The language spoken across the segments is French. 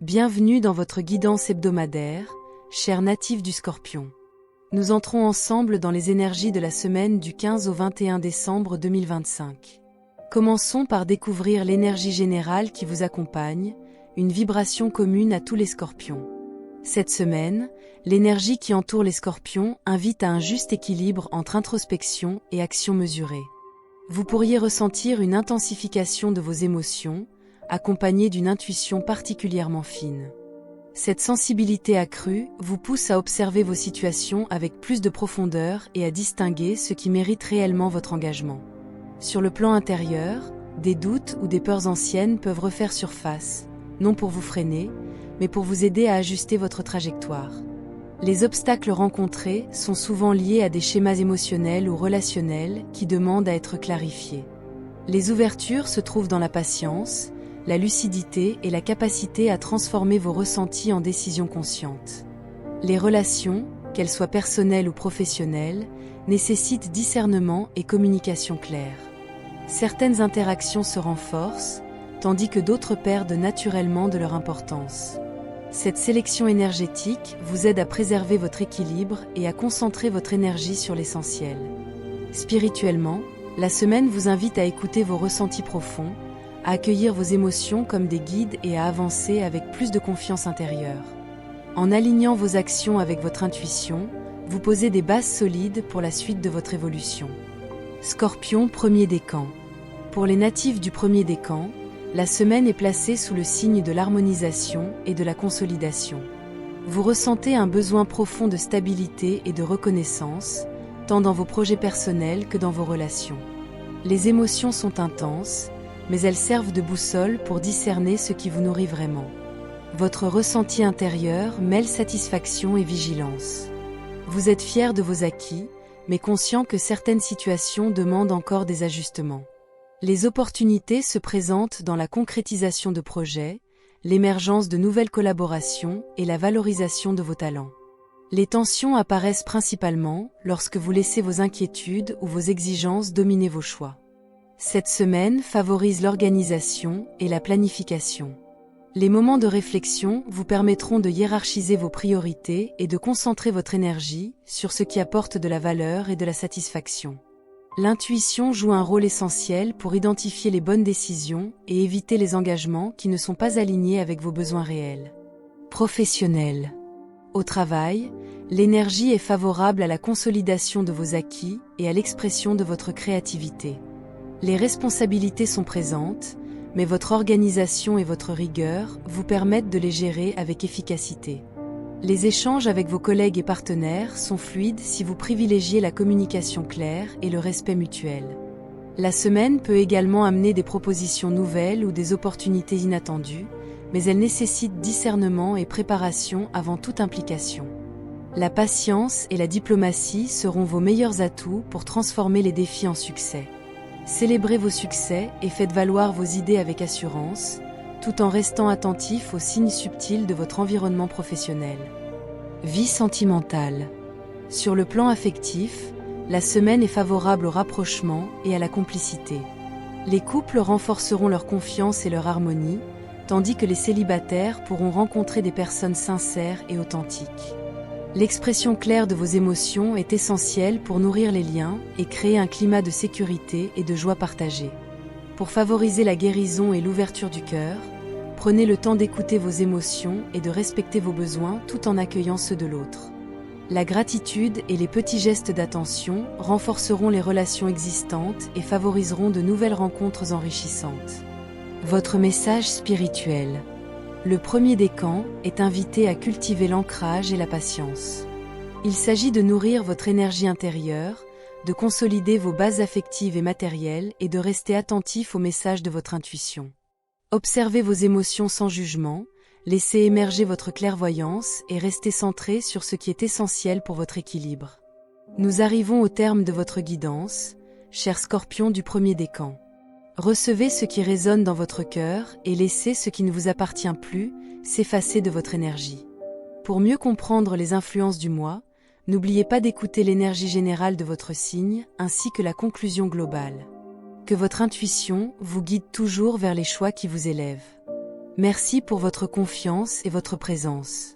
Bienvenue dans votre guidance hebdomadaire, chers natifs du Scorpion. Nous entrons ensemble dans les énergies de la semaine du 15 au 21 décembre 2025. Commençons par découvrir l'énergie générale qui vous accompagne, une vibration commune à tous les Scorpions. Cette semaine, l'énergie qui entoure les Scorpions invite à un juste équilibre entre introspection et action mesurée. Vous pourriez ressentir une intensification de vos émotions, accompagnée d'une intuition particulièrement fine. Cette sensibilité accrue vous pousse à observer vos situations avec plus de profondeur et à distinguer ce qui mérite réellement votre engagement. Sur le plan intérieur, des doutes ou des peurs anciennes peuvent refaire surface, non pour vous freiner, mais pour vous aider à ajuster votre trajectoire. Les obstacles rencontrés sont souvent liés à des schémas émotionnels ou relationnels qui demandent à être clarifiés. Les ouvertures se trouvent dans la patience, la lucidité et la capacité à transformer vos ressentis en décisions conscientes. Les relations, qu'elles soient personnelles ou professionnelles, nécessitent discernement et communication claire. Certaines interactions se renforcent, tandis que d'autres perdent naturellement de leur importance. Cette sélection énergétique vous aide à préserver votre équilibre et à concentrer votre énergie sur l'essentiel. Spirituellement, la semaine vous invite à écouter vos ressentis profonds, à accueillir vos émotions comme des guides et à avancer avec plus de confiance intérieure. En alignant vos actions avec votre intuition, vous posez des bases solides pour la suite de votre évolution. Scorpion, premier décan. Pour les natifs du premier décan, la semaine est placée sous le signe de l'harmonisation et de la consolidation. Vous ressentez un besoin profond de stabilité et de reconnaissance, tant dans vos projets personnels que dans vos relations. Les émotions sont intenses, mais elles servent de boussole pour discerner ce qui vous nourrit vraiment. Votre ressenti intérieur mêle satisfaction et vigilance. Vous êtes fier de vos acquis, mais conscient que certaines situations demandent encore des ajustements. Les opportunités se présentent dans la concrétisation de projets, l'émergence de nouvelles collaborations et la valorisation de vos talents. Les tensions apparaissent principalement lorsque vous laissez vos inquiétudes ou vos exigences dominer vos choix. Cette semaine favorise l'organisation et la planification. Les moments de réflexion vous permettront de hiérarchiser vos priorités et de concentrer votre énergie sur ce qui apporte de la valeur et de la satisfaction. L'intuition joue un rôle essentiel pour identifier les bonnes décisions et éviter les engagements qui ne sont pas alignés avec vos besoins réels. Professionnel. Au travail, l'énergie est favorable à la consolidation de vos acquis et à l'expression de votre créativité. Les responsabilités sont présentes, mais votre organisation et votre rigueur vous permettent de les gérer avec efficacité. Les échanges avec vos collègues et partenaires sont fluides si vous privilégiez la communication claire et le respect mutuel. La semaine peut également amener des propositions nouvelles ou des opportunités inattendues, mais elle nécessite discernement et préparation avant toute implication. La patience et la diplomatie seront vos meilleurs atouts pour transformer les défis en succès. Célébrez vos succès et faites valoir vos idées avec assurance, tout en restant attentif aux signes subtils de votre environnement professionnel. Vie sentimentale. Sur le plan affectif, la semaine est favorable au rapprochement et à la complicité. Les couples renforceront leur confiance et leur harmonie, tandis que les célibataires pourront rencontrer des personnes sincères et authentiques. L'expression claire de vos émotions est essentielle pour nourrir les liens et créer un climat de sécurité et de joie partagée. Pour favoriser la guérison et l'ouverture du cœur, prenez le temps d'écouter vos émotions et de respecter vos besoins tout en accueillant ceux de l'autre. La gratitude et les petits gestes d'attention renforceront les relations existantes et favoriseront de nouvelles rencontres enrichissantes. Votre message spirituel. Le premier décan est invité à cultiver l'ancrage et la patience. Il s'agit de nourrir votre énergie intérieure, de consolider vos bases affectives et matérielles et de rester attentif aux messages de votre intuition. Observez vos émotions sans jugement, laissez émerger votre clairvoyance et restez centré sur ce qui est essentiel pour votre équilibre. Nous arrivons au terme de votre guidance, chers Scorpions du premier décan. Recevez ce qui résonne dans votre cœur et laissez ce qui ne vous appartient plus s'effacer de votre énergie. Pour mieux comprendre les influences du mois, n'oubliez pas d'écouter l'énergie générale de votre signe ainsi que la conclusion globale. Que votre intuition vous guide toujours vers les choix qui vous élèvent. Merci pour votre confiance et votre présence.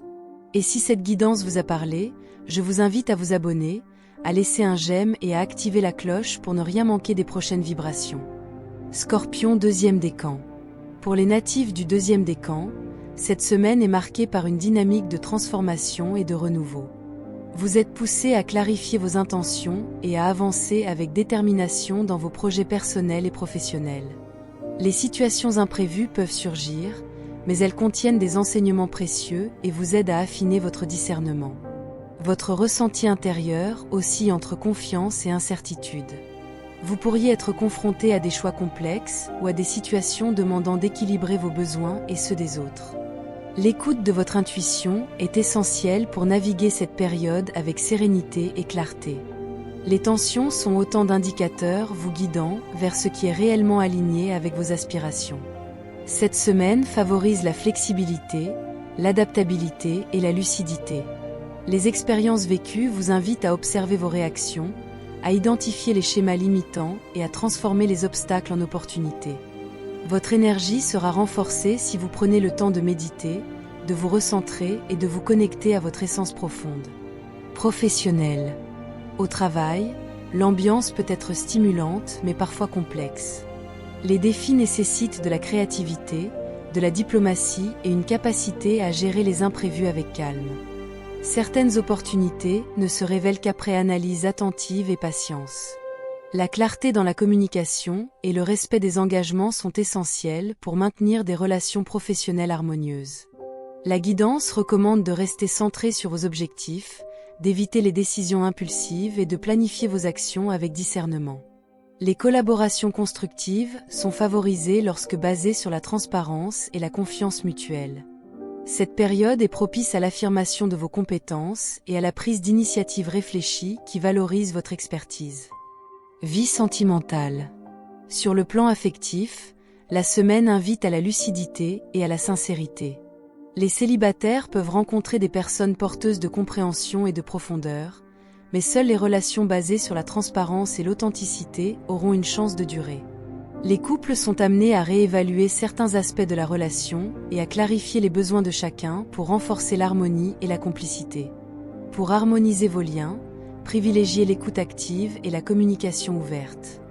Et si cette guidance vous a parlé, je vous invite à vous abonner, à laisser un j'aime et à activer la cloche pour ne rien manquer des prochaines vibrations. Scorpion, deuxième décan. Pour les natifs du deuxième décan, cette semaine est marquée par une dynamique de transformation et de renouveau. Vous êtes poussé à clarifier vos intentions et à avancer avec détermination dans vos projets personnels et professionnels. Les situations imprévues peuvent surgir, mais elles contiennent des enseignements précieux et vous aident à affiner votre discernement. Votre ressenti intérieur oscille entre confiance et incertitude. Vous pourriez être confronté à des choix complexes ou à des situations demandant d'équilibrer vos besoins et ceux des autres. L'écoute de votre intuition est essentielle pour naviguer cette période avec sérénité et clarté. Les tensions sont autant d'indicateurs vous guidant vers ce qui est réellement aligné avec vos aspirations. Cette semaine favorise la flexibilité, l'adaptabilité et la lucidité. Les expériences vécues vous invitent à observer vos réactions, à identifier les schémas limitants et à transformer les obstacles en opportunités. Votre énergie sera renforcée si vous prenez le temps de méditer, de vous recentrer et de vous connecter à votre essence profonde. Professionnel. Au travail, l'ambiance peut être stimulante mais parfois complexe. Les défis nécessitent de la créativité, de la diplomatie et une capacité à gérer les imprévus avec calme. Certaines opportunités ne se révèlent qu'après analyse attentive et patience. La clarté dans la communication et le respect des engagements sont essentiels pour maintenir des relations professionnelles harmonieuses. La guidance recommande de rester centré sur vos objectifs, d'éviter les décisions impulsives et de planifier vos actions avec discernement. Les collaborations constructives sont favorisées lorsque basées sur la transparence et la confiance mutuelle. Cette période est propice à l'affirmation de vos compétences et à la prise d'initiatives réfléchies qui valorisent votre expertise. Vie sentimentale. Sur le plan affectif, la semaine invite à la lucidité et à la sincérité. Les célibataires peuvent rencontrer des personnes porteuses de compréhension et de profondeur, mais seules les relations basées sur la transparence et l'authenticité auront une chance de durer. Les couples sont amenés à réévaluer certains aspects de la relation et à clarifier les besoins de chacun pour renforcer l'harmonie et la complicité. Pour harmoniser vos liens, privilégiez l'écoute active et la communication ouverte.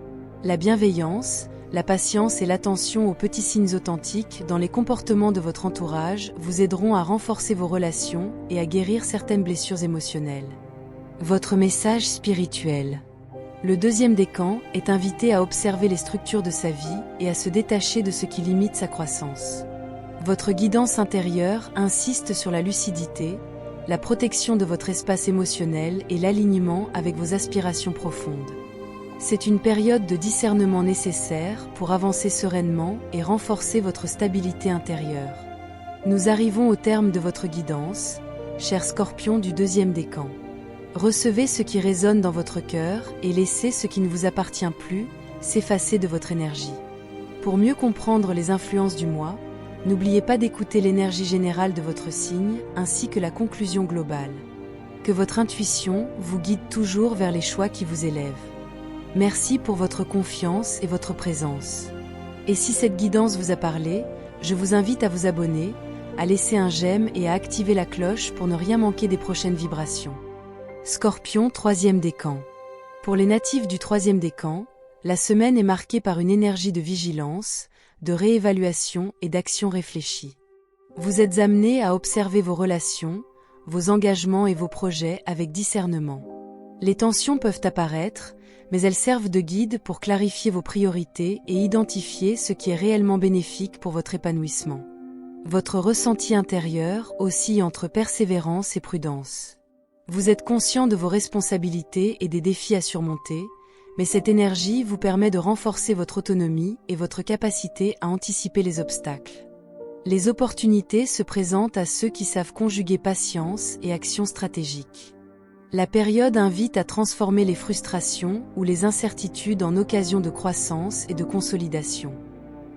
La bienveillance, la patience et l'attention aux petits signes authentiques dans les comportements de votre entourage vous aideront à renforcer vos relations et à guérir certaines blessures émotionnelles. Votre message spirituel. Le deuxième décan est invité à observer les structures de sa vie et à se détacher de ce qui limite sa croissance. Votre guidance intérieure insiste sur la lucidité, la protection de votre espace émotionnel et l'alignement avec vos aspirations profondes. C'est une période de discernement nécessaire pour avancer sereinement et renforcer votre stabilité intérieure. Nous arrivons au terme de votre guidance, cher Scorpion du deuxième décan. Recevez ce qui résonne dans votre cœur et laissez ce qui ne vous appartient plus s'effacer de votre énergie. Pour mieux comprendre les influences du mois, n'oubliez pas d'écouter l'énergie générale de votre signe ainsi que la conclusion globale. Que votre intuition vous guide toujours vers les choix qui vous élèvent. Merci pour votre confiance et votre présence. Et si cette guidance vous a parlé, je vous invite à vous abonner, à laisser un j'aime et à activer la cloche pour ne rien manquer des prochaines vibrations. Scorpion, troisième décan. Pour les natifs du troisième décan, la semaine est marquée par une énergie de vigilance, de réévaluation et d'action réfléchie. Vous êtes amené à observer vos relations, vos engagements et vos projets avec discernement. Les tensions peuvent apparaître, mais elles servent de guide pour clarifier vos priorités et identifier ce qui est réellement bénéfique pour votre épanouissement. Votre ressenti intérieur oscille entre persévérance et prudence. Vous êtes conscient de vos responsabilités et des défis à surmonter, mais cette énergie vous permet de renforcer votre autonomie et votre capacité à anticiper les obstacles. Les opportunités se présentent à ceux qui savent conjuguer patience et action stratégique. La période invite à transformer les frustrations ou les incertitudes en occasions de croissance et de consolidation.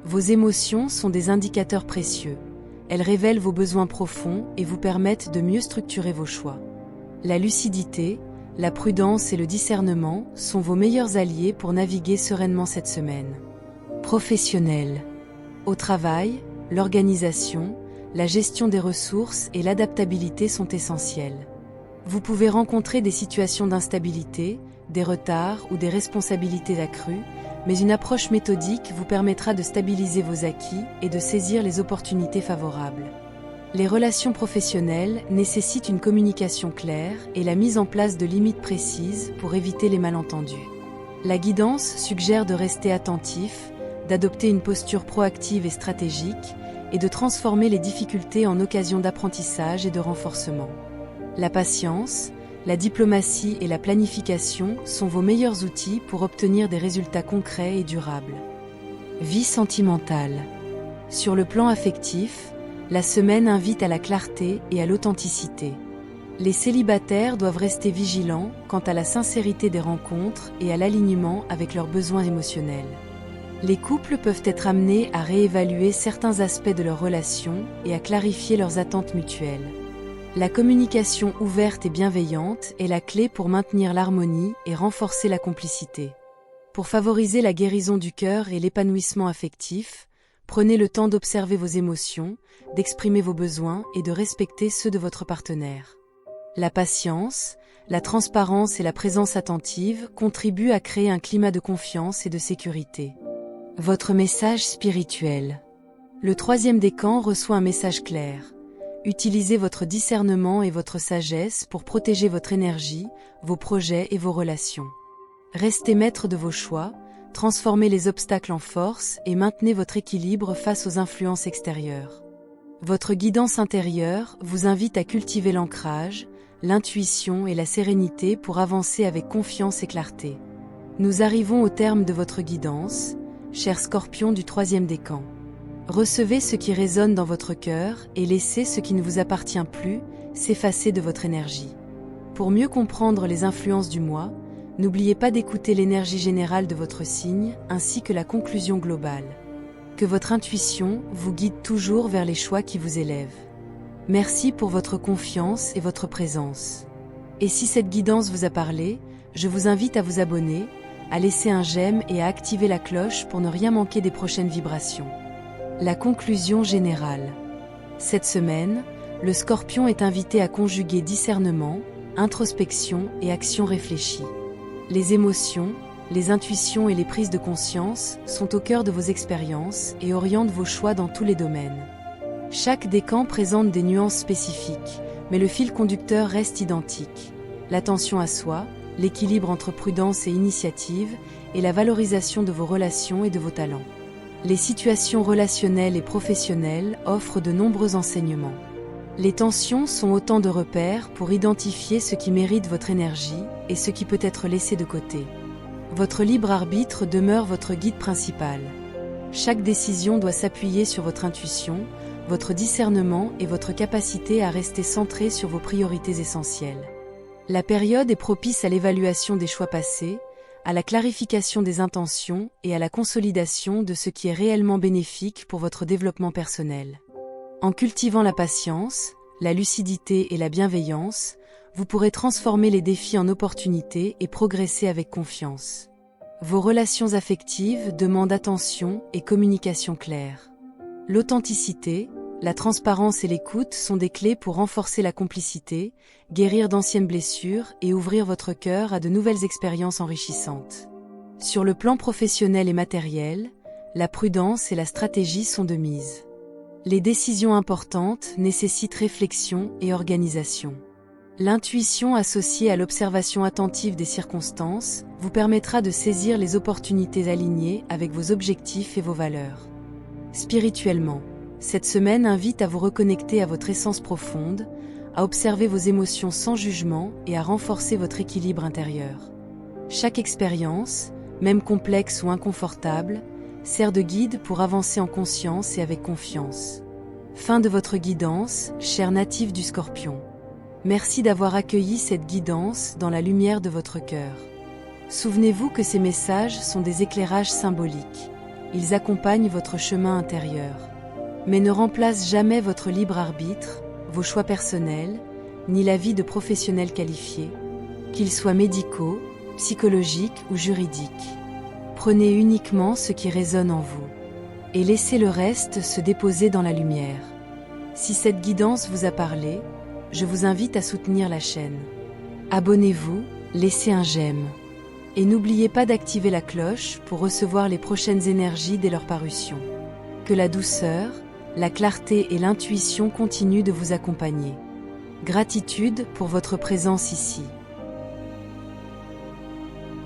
Vos émotions sont des indicateurs précieux. Elles révèlent vos besoins profonds et vous permettent de mieux structurer vos choix. La lucidité, la prudence et le discernement sont vos meilleurs alliés pour naviguer sereinement cette semaine. Professionnel. Au travail, l'organisation, la gestion des ressources et l'adaptabilité sont essentielles. Vous pouvez rencontrer des situations d'instabilité, des retards ou des responsabilités accrues, mais une approche méthodique vous permettra de stabiliser vos acquis et de saisir les opportunités favorables. Les relations professionnelles nécessitent une communication claire et la mise en place de limites précises pour éviter les malentendus. La guidance suggère de rester attentif, d'adopter une posture proactive et stratégique, et de transformer les difficultés en occasions d'apprentissage et de renforcement. La patience, la diplomatie et la planification sont vos meilleurs outils pour obtenir des résultats concrets et durables. Vie sentimentale. Sur le plan affectif, la semaine invite à la clarté et à l'authenticité. Les célibataires doivent rester vigilants quant à la sincérité des rencontres et à l'alignement avec leurs besoins émotionnels. Les couples peuvent être amenés à réévaluer certains aspects de leur relation et à clarifier leurs attentes mutuelles. La communication ouverte et bienveillante est la clé pour maintenir l'harmonie et renforcer la complicité. Pour favoriser la guérison du cœur et l'épanouissement affectif, prenez le temps d'observer vos émotions, d'exprimer vos besoins et de respecter ceux de votre partenaire. La patience, la transparence et la présence attentive contribuent à créer un climat de confiance et de sécurité. Votre message spirituel. Le troisième décan reçoit un message clair. Utilisez votre discernement et votre sagesse pour protéger votre énergie, vos projets et vos relations. Restez maître de vos choix, transformez les obstacles en force et maintenez votre équilibre face aux influences extérieures. Votre guidance intérieure vous invite à cultiver l'ancrage, l'intuition et la sérénité pour avancer avec confiance et clarté. Nous arrivons au terme de votre guidance, chers scorpions du troisième décan. Recevez ce qui résonne dans votre cœur et laissez ce qui ne vous appartient plus s'effacer de votre énergie. Pour mieux comprendre les influences du mois, n'oubliez pas d'écouter l'énergie générale de votre signe ainsi que la conclusion globale. Que votre intuition vous guide toujours vers les choix qui vous élèvent. Merci pour votre confiance et votre présence. Et si cette guidance vous a parlé, je vous invite à vous abonner, à laisser un j'aime et à activer la cloche pour ne rien manquer des prochaines vibrations. La conclusion générale. Cette semaine, le Scorpion est invité à conjuguer discernement, introspection et action réfléchie. Les émotions, les intuitions et les prises de conscience sont au cœur de vos expériences et orientent vos choix dans tous les domaines. Chaque décan présente des nuances spécifiques, mais le fil conducteur reste identique. L'attention à soi, l'équilibre entre prudence et initiative, et la valorisation de vos relations et de vos talents. Les situations relationnelles et professionnelles offrent de nombreux enseignements. Les tensions sont autant de repères pour identifier ce qui mérite votre énergie et ce qui peut être laissé de côté. Votre libre arbitre demeure votre guide principal. Chaque décision doit s'appuyer sur votre intuition, votre discernement et votre capacité à rester centré sur vos priorités essentielles. La période est propice à l'évaluation des choix passés, à la clarification des intentions et à la consolidation de ce qui est réellement bénéfique pour votre développement personnel. En cultivant la patience, la lucidité et la bienveillance, vous pourrez transformer les défis en opportunités et progresser avec confiance. Vos relations affectives demandent attention et communication claire. L'authenticité, la transparence et l'écoute sont des clés pour renforcer la complicité, guérir d'anciennes blessures et ouvrir votre cœur à de nouvelles expériences enrichissantes. Sur le plan professionnel et matériel, la prudence et la stratégie sont de mise. Les décisions importantes nécessitent réflexion et organisation. L'intuition associée à l'observation attentive des circonstances vous permettra de saisir les opportunités alignées avec vos objectifs et vos valeurs. Spirituellement, cette semaine invite à vous reconnecter à votre essence profonde, à observer vos émotions sans jugement et à renforcer votre équilibre intérieur. Chaque expérience, même complexe ou inconfortable, sert de guide pour avancer en conscience et avec confiance. Fin de votre guidance, chers natifs du Scorpion. Merci d'avoir accueilli cette guidance dans la lumière de votre cœur. Souvenez-vous que ces messages sont des éclairages symboliques. Ils accompagnent votre chemin intérieur. Mais ne remplacent jamais votre libre arbitre, vos choix personnels, ni l'avis de professionnels qualifiés, qu'ils soient médicaux, psychologiques ou juridiques. Prenez uniquement ce qui résonne en vous. et laissez le reste se déposer dans la lumière. Si cette guidance vous a parlé, je vous invite à soutenir la chaîne. Abonnez-vous, laissez un j'aime. Et n'oubliez pas d'activer la cloche pour recevoir les prochaines énergies dès leur parution. Que la douceur, la clarté et l'intuition continuent de vous accompagner. Gratitude pour votre présence ici.